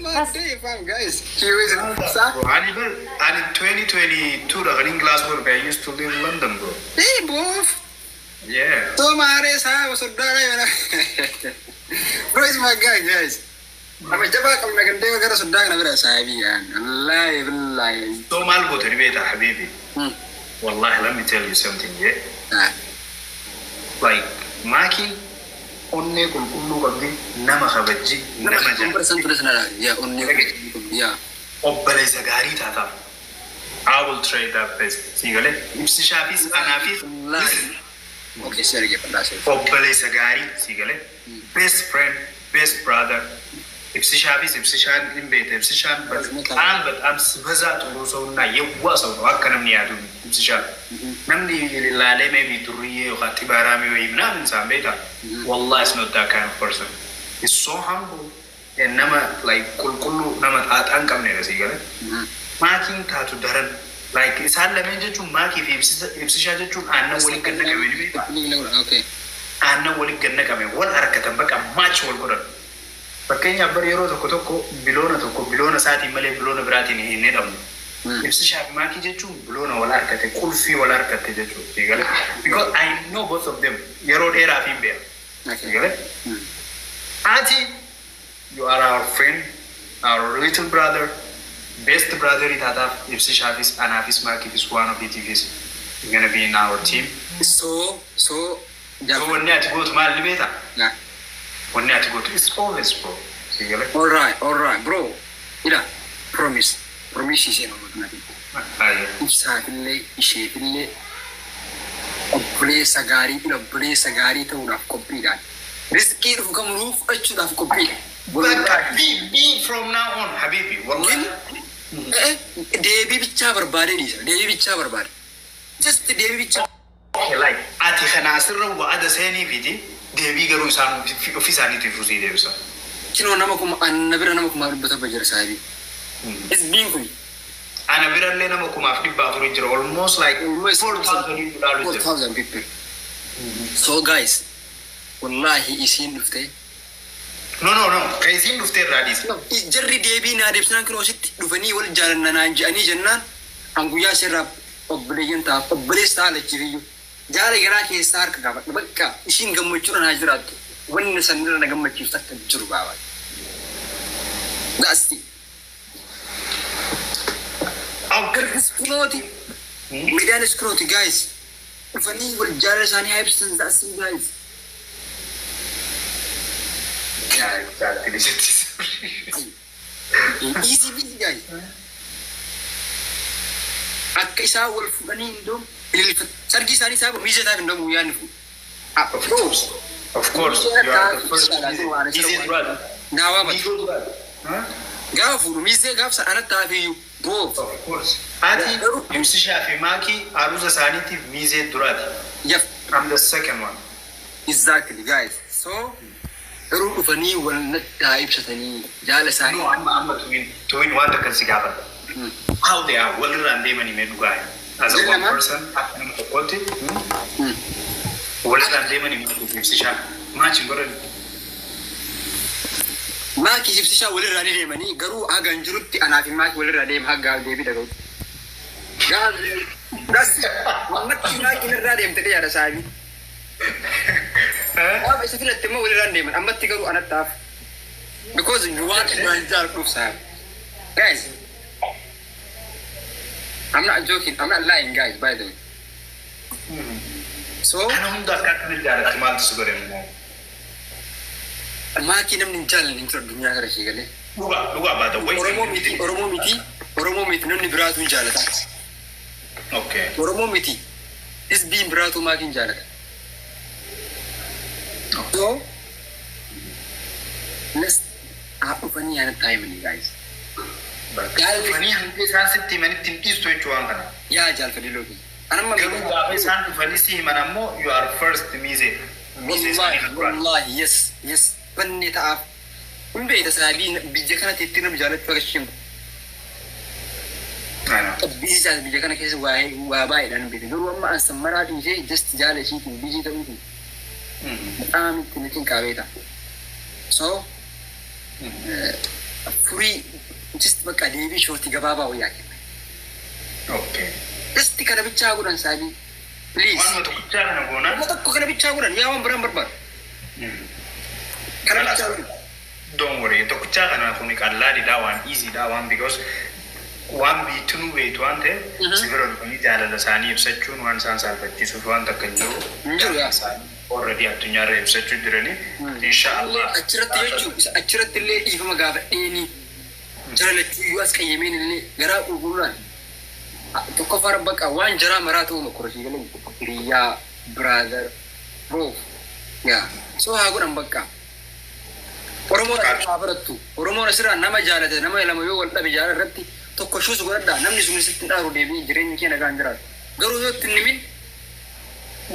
my day, fam, guys. He was and in 2022, the running glass work, I used to live in London, bro. Hey, boy. Yeah. So Mares, I was so done. Bro, is my guy, guys. I'm a jabba, I'm like a day ago, so done. I'm a Sabi and live. So Malbo to debate, Habibi. Wallahi, let me tell you something, yeah? Like, Maki, only Kulu Kabdi, Nama Habaji, Nama Jam. Yeah, only. Yeah. Obbale Zagari Tata. I will trade that best. See, if Shafis and Afis. Okay, sorry, that's it. Obbale Zagari, Sigale. Best friend, best brother. If Sishan in bed, if Sishan, but I'm Sibazat also na you was of Akanamia to Sishan. Namdi Lale maybe to Rio Hatibarami or even some beta. Wallah is not that kind of person. He's so humble and Nama like Kulkulu Nama at Ankamne Sigale. Marking Tatu Daran like it's hard to mark if Sisha to Anna will get okay. Anna will get Nakame. What are Katambaka much more. Pakenya barriero to Kotoko, Bilona to Bilona Sati Male, Bilona Bratin in Nedam. If Sisha Maki Jetu, Bilona or Arcate, Kulfi or Arcate, because I know both of them. Yero era Fimbe. Ati, you are our friend, our little brother, best brother in Tata. If Sisha is and Afis Makiif is one of the TVs, you're gonna be in our team. So when you go to my elevator. When you go to it's always bro. All right, bro. Ida, promise is enough. Ibsafille, ishefille, obbole sagari to have copied. This kid who come roof, I should have copied. But be from now on, Habibi. Devi Chavar Badi, Devi Chavar Badi. Just the Devi Chavar. Like Atihanasra, what others any video. Devi Garusan officially to Fusi Devsa. Kino Namakum and never Namakum Batabajar Sabi. It's being good. And a very Lenamakum almost like 4,000 people. So, guys, Wallahi is in Buftee. No. I think Buftee Radis. No, it's Jerry Devi Nadipsan Crosit, Duvani, Wal Jaran and Janan, and Guyasera of Brilliant of Bristol at you. Jari Garaki is Stark, but Shinga Muturan Hydrat when the Sun Nagamachi started Jurbawa. That's the Scroti. Median Scroti, guys. If I need with Jaris and Hibsons, that's the guys. Yeah, exactly. Easy busy guys. Akisa will Fanindo. Sargi Sani Sabo, Mizet have no Muyanfu. Of course. You are the first. Is it brother? Now I'm a Gafu, Mizet Gafs and Atavi, both. Of course. Ati, Msisha Fimaki, Aruza Saniti, Mizet Durati. Yep. I'm the second one. Exactly, guys. So, Rufani will not type Satani, Jalasani. No, I'm not to win one to Kansigaba. How they are well run, they many men guy. As a one person, I'm supported. Well run, they many men to Sisha. Much good. Maki Sisha will run him, and he grew Agan Juruti and Afimak will run him, Haga, David. That's what you like in the radium today at a side. I feel like the more will run him, I'm not to go on a tough because you want to run dark proof, guys. I'm not joking. I'm not lying, guys. By the way. So. I don't know that I'm not sure anymore. I'm not going to tell you into the dunya gara shigale. Luga by the way. Oromo miti no ni bratu jalata. Okay. Oromo miti. This being bratu makin jalata. So. Let's have a funny time, guys. Funny, I'm minutes to each one. Yeah, Jalfani Loki. And I'm you are first music. Yes. When it up, Umbe has been Bijakana Titinum Jalet Pershim. These are Bijakana case why by and be the Roma and some Marathi just Jalet eating digital. I'm thinking Kaveta. So, free just bakka deebii shoortii gabaabaa wayyaa kenna. Okay. Just kana bichaa godhan saabii. Please. Waan tokkochaa kana goona. Waan tokko kana bichaa godhan yaa waan biraan barbaadu. Kana bichaa godhan. Don't worry. Tokkochaa kana kun qallaadidha waan easyidha waan because waan biitunu beetu waan ta'e sibira dhufanii jaalala isaanii ibsachuun waan isaan saalfachiisuuf waan takka hin jiru. Jiru yaa. Already addunyaarra ibsachuu jirani. Inshallah. Achirratti illee dhiifama gaafadheeni jaalachuu yoo as qayyameen illee garaa qulqulluudhaan tokko fara bakka waan jaraa maraa ta'uu makurashii galee hiriyaa brother bro yaa so haa godhan bakka Oromoo haa barattu Oromoon asirraa nama jaalate nama lama yoo wal dhabe jaalala irratti tokko shuus godhadhaa namni sun sitti dhaaru deebii jireenya kee nagaan jiraatu garuu yoo itti nimin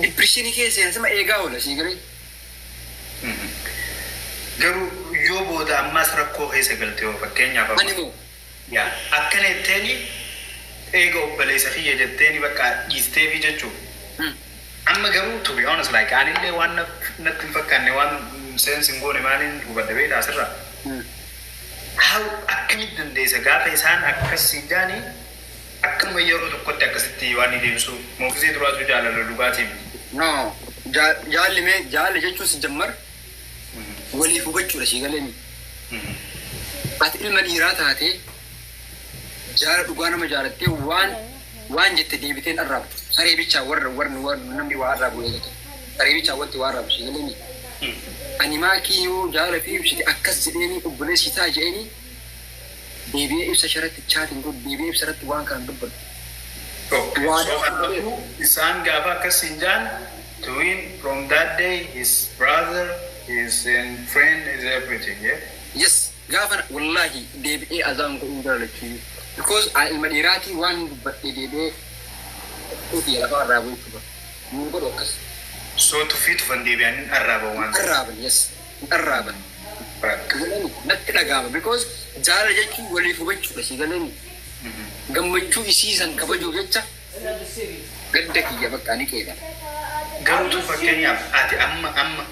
depressionii keessa sama eegaa oola sii galee garuu yoo booda ammas rakkoo keessa galte yoo fakkeenyaaf yaa akkana jetteeni eega obboleessa kiyya jetteeni bakka dhiisteefi jechuudha. Amma garuu to be honest like anillee waan natti hin fakkaanne waan seensi hin goone maaliin hubadha beektaa asirraa. Haa akkamitti dandeessa gaafa isaan akkasii jaanii akkanuma yeroo tokkotti akkasitti waan deebisu moofisee duraatu jaalala dhugaatiin. No jaalli jechuun si jammar waliif hubachuudha si galeeni. Ati ilma dhiiraa taatee jaala dhugaa nama jaalattee waan jette deebiteen arraabtu. Saree bichaa warri namni waa arraabu eegate. Saree bichaa wanti waa arraabu si galeeni. Ani maakii yoo jaala fi ibsite akkas jedheeni obboleessi taa jedheeni deebi'ee ibsa sharatti chaatiin godhu deebi'ee ibsa irratti waan kana dubbatu. Isaan gaafa akkas hin jaan Dubiin from that day his brother his friend is everything yeah. Yes gaafa wallahi deebi'ee azaan godhuu jaalachuu because ilma dhiiraatii waan dubbadhee deebi'ee uti lafa arraabu jechuudha. Mun godhu akkas. So tufan deebi'anii arraaban waan arraaban yes arraaban. Natti dhagaama because jaala jechuun waliif hubachuudha si galanii. Gammachuu isiisan kabajuu jecha gadda kiyya bakka ni qeeqa. Garuu fakkeenyaaf ati amma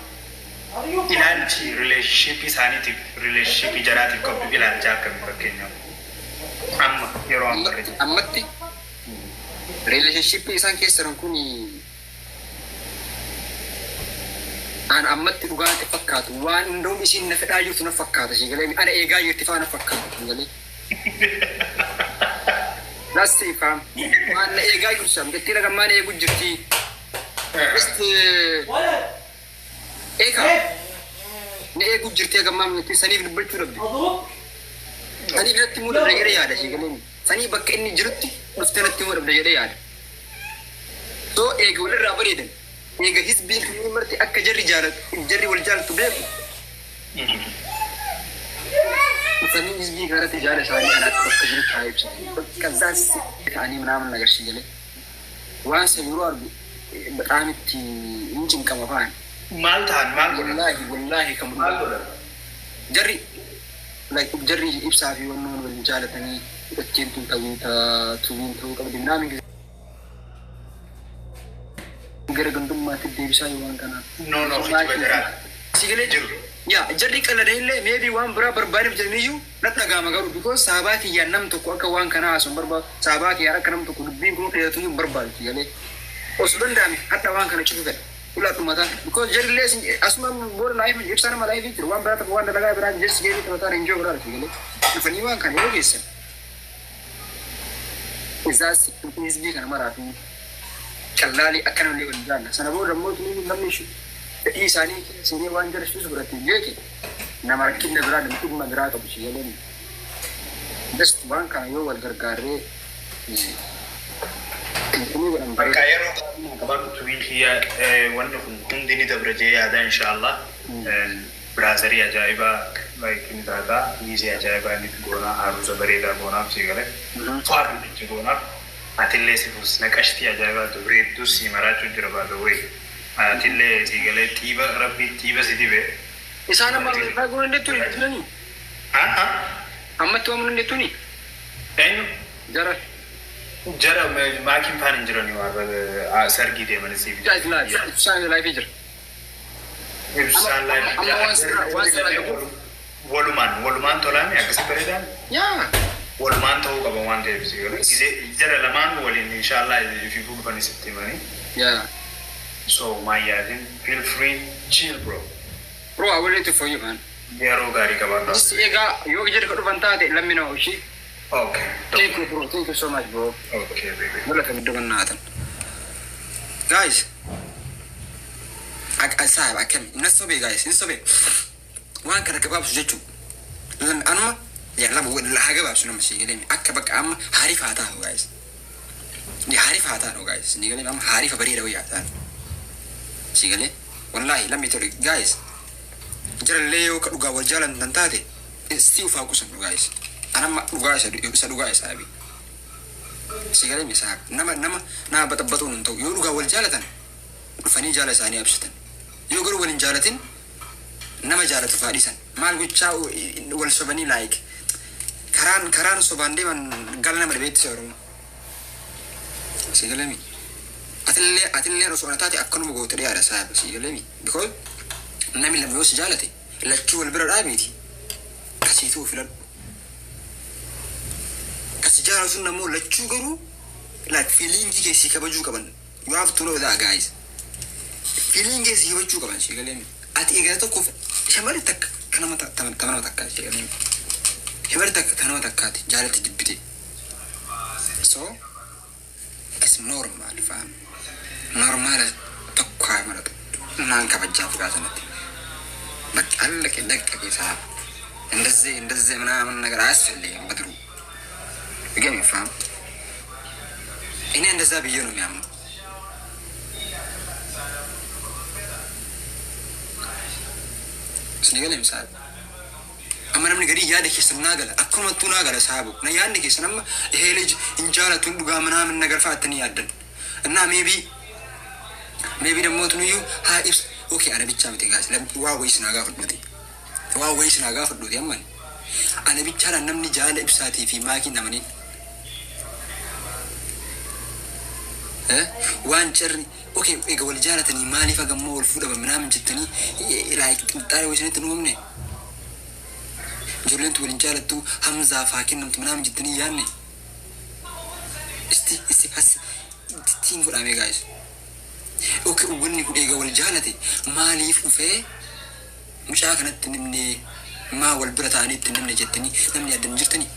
ilaalchi relationship isaaniitiif relationship jaraatiif qabdu ilaalcha akkamii fakkeenyaaf amma yeroo ammatti relationship isaan keessan kun an ammatti dhugaatti fakkaatu waan hundoon isiin na fedhaa jirtu na fakkaata si galee ana eegaa jirti faana fakkaatu galee. That's the fam. Man eegaa jirtu sam jettee laga maan eegu jirti. Eka ne eegu jirti laga maan jettee saniif dubbachuu dhabde. Saniif natti muu dhabde jedhee yaada si galee. Sanii bakka inni jirutti dhuftee natti muu dhabde jedhee yaada. So eega walirraa bareedan. Eega hisbiin kan marti akka jarri wal jaalatu beeku. Sanii hisbii kanatti jaala isaanii anaatti bakka jiru taa'ee ibsa. Bakka zaas ta'anii ምናምን ነገር ሲገለ waan sabiroo argu በጣም itti hin cinqama faan. Maal ta'an maal godhan? Wallaahi kan jarri ibsaa fi wannoon wal jaalatanii ittiin tuubiin ta'uu qabdi ምናምን gara gandummaatti deebisaa waan kanaa. No bajaraa. Sigale jiru. Ya jarri qalada illee maybe waan biraa barbaadeef jedhaniyyuu natti dhagaama garuu because saabaa kiyyaan nam tokko akka waan kanaa haasa'u barbaadu saabaa kiyyaan akka nam tokko dubbiin kun dheeratu hin barbaadu galee osoo danda'ame hadha waan kana cufu fedha ulaatu mataa because jarri illee asuma booda laayif ibsaa nama laayif jiru waan biraa tokko waan dalagaa biraa jessi geebii mataa hin jiru biraa galee dhufanii waan kana yoo geessan isaas hisbii kana maraa fi qallaalii akkana illee wal jaalla sana booda immoo namni fedhii isaanii seenee waan jarrisuus godhatti jeeke nama rakkinna biraa dhimma biraa qabu si jedhani. Just waan kana yoo wal gargaarree bakka yeroo qabaatu Dubiin kiyya wanni kun hundi ni dabra jee yaada inshaallah. Biraazarii ajaa'ibaa ni taata miizii ajaa'ibaa ni goonaa haaromsa bareedaa goonaaf si gale faaruu itti goonaaf atillee sifus naqashtii ajaa'ibaa dubireedduu si maraachuu jira baadawwee. Atillee siigalee tiiba rabbi tiiba si dibe. Isaan amma fagoo hin deetuni turani. Ammatti waan hin deetuni. Eenyu? Jara maakiin faan hin jirani warra sargii deeman si bitaa. Ibsaan laayifii jira. Ibsaan laayifii. Amma waan sirraa walumaan tolaame akkasii bareedaan. Yaa. Walumaan ta'uu qaba waan ta'eef jara lamaan waliin inshallah fi dhufanii sitti himanii. Yeah. So my yaadin feel free chill bro. Bro, I will wait for you, man. Yeroo gaarii qabaadha. Just yoo jira ka dhufan taate let me know, okay? Okay. Thank you, bro. Thank you so much, bro. Okay, baby. Wala ka middo naatan. Guys, sahib akam nasobe guys, nasobe. Waan kana gabaabsu jechuun anuma yalla wala gabaabsu nama sheegaleemi akka bakka amma hariif haa ta'u guys. Ni hariif haa ta'u guys. Ni galee amma hariif bareeda wayyaa ta'an. Sheegale wallahi let me tell you guys. Jara leo ka dhugaa wal jaalan taate si ufaa kusan guys. Anama dhugaa isa dhugaa isa abi. Sheegale misaa nama batabbatuun hin ta'u yoo dhugaa wal jaalatan dhufanii jaala isaanii absitan. Yoo garuu waliin jaalatin nama jaalatu faadhisan maal gochaa wal sobanii like karaan sobaan deeman gala nama dhabeetti soorumu sigalemi atillee osoo taate akkanuma goote dhiyaadha saaba sigalemi because namni lama yoo si jaalate lachuu wal bira dhaabeeti kasiituu filadhu kasi jaalatu namoo lachuu garuu like feelingii keessii kabajuu qaban you have to know that guys feeling keessii kabajuu qaban sigalemi ati eegala tokkoof shamari takka kanama takka jedhanii shamari takka kanama takkaati jaalatti jibbite so it's normal fam normal tokko maratu naan kabajaa fugaasanatti bakka alla ke dakka keessa እንደዚህ ምናምን ነገር አያስፈልግም በድሩ ግን fam እኔ እንደዛ ብዬ ነው የሚያምነው Snigale misal. Amma namni gadi yaada keessa naagala akkuma tu naagala saabu. Na yaadni keessa nama helej injala tun dhugaa manaamin nagar fa'attanii yaaddan. Innaa maybe ደግሞ ትንዩ ሃኢብስ ኦኬ አነ ብቻ ምት ጋስ ለዋ ወይስ ናጋ ፍዱት ያማን አነ ብቻ namni jaala ibsaati fi maaki namani waan cirri okay ega wal jaalatanii maaliif agammoo wal fuudhaba minaamin jettanii like xaare wayisanitti nuumne ijoolleen waliin jaalattu hamzaa faakin namtu minaamin jettanii yaanne isti has tiin godhame guys okay wanni kun ega wal jaalate maaliif dhufee mucaa kanatti nimne maa wal bira ta'anitti nimne jettanii namni addan jirtanii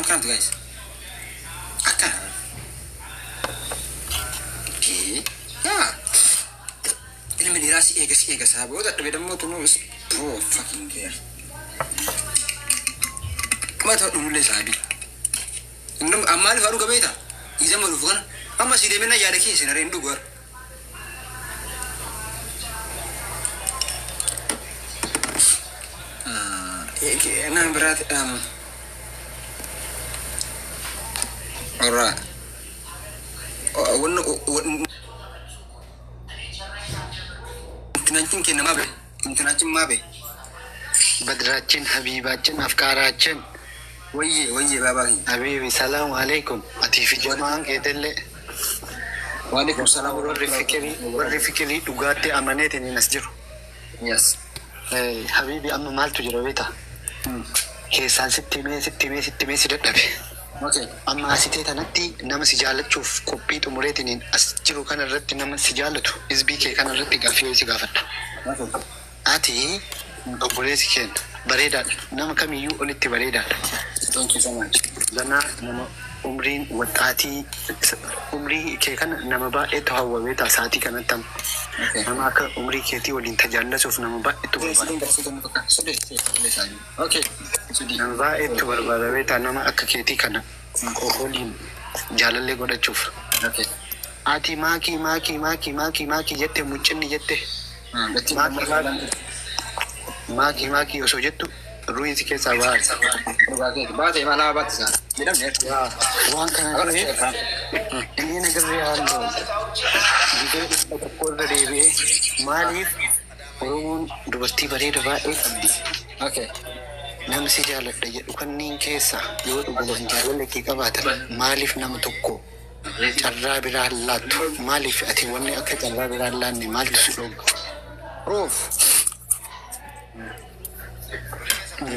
Come to guys. Akka. Okay. Yeah. Ini menirasi ega sahabat. Udah beda mau tuh nulis pro fucking care. Mata nulis sahabat. Indom amal baru kebeta. Izam baru bukan. Amma sih demena ya ada kisah naren dua. Enak berat. Alright. Intinancin mabe. Badrachin habibatin afkarachin. Wayye baba. Habibi salamu alaikum. Atifi jamaan kedelle. Wa alaikum salam warri fikri dugate amanete ni nasjiru. Yes. Habibi amma maltu jira beta. Kesan sittime sidadabe. Okay. Amma asitee tanatti nama si jaalachuuf qophii xumureetiin as jiru kana irratti nama si jaalatu SBK kana irratti gaaffii si gaafadha. Ati obboleessi keenya bareedaadha. Nama kamiyyuu olitti bareedaadha. Thank you so much. Lana nama umriin waxaatii umrii kee kana nama baay'eetu hawwamee taasaatii kanatti nama akka umrii keetii waliin tajaajilasuuf nama baay'eetu barbaada. Okay. Nama baay'eetu barbaada nama akka keetii kana waliin jaalallee godhachuuf. Okay. Ati maakii jette muccinni jette. Maakii osoo jettu ruuzi keessaa baate malaa baatisa. Waan kana inni nagarree haaloo bidee dhibba tokko irra deebi'ee maaliif Oromoon dubartii bareeda baay'ee qabdi. Okay. Namni si jaaladha jedhu kanneen keessa yoo dhuguma hin jaalallee kee qabaatan maaliif nama tokko carraa biraa laattu maaliif ati wanni akka carraa biraa laanne maaltu si dhooga? Roof.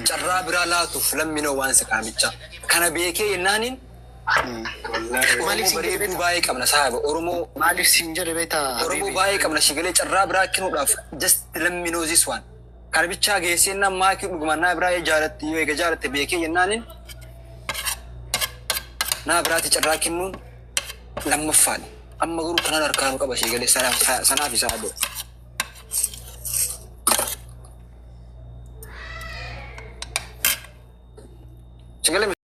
Carraa biraa laatuuf lamminoo waan saqaamicha. Kana beekee yennaaniin Maaliif si bareedduu baay'ee qabna saaba Oromoo maaliif siin jedhe beektaa? Oromoo baay'ee qabna shigalee carraa biraa kennuudhaaf just lamminoo this one. Kana bichaa geessee nan maakii dhugumannaa biraa jaalatti yoo eega jaalatte beekee yennaaniin naa biraatti carraa kennuun lammaffaan amma garuu kanan harkaanuu qaba shigalee sanaaf isaa dho. Shigalee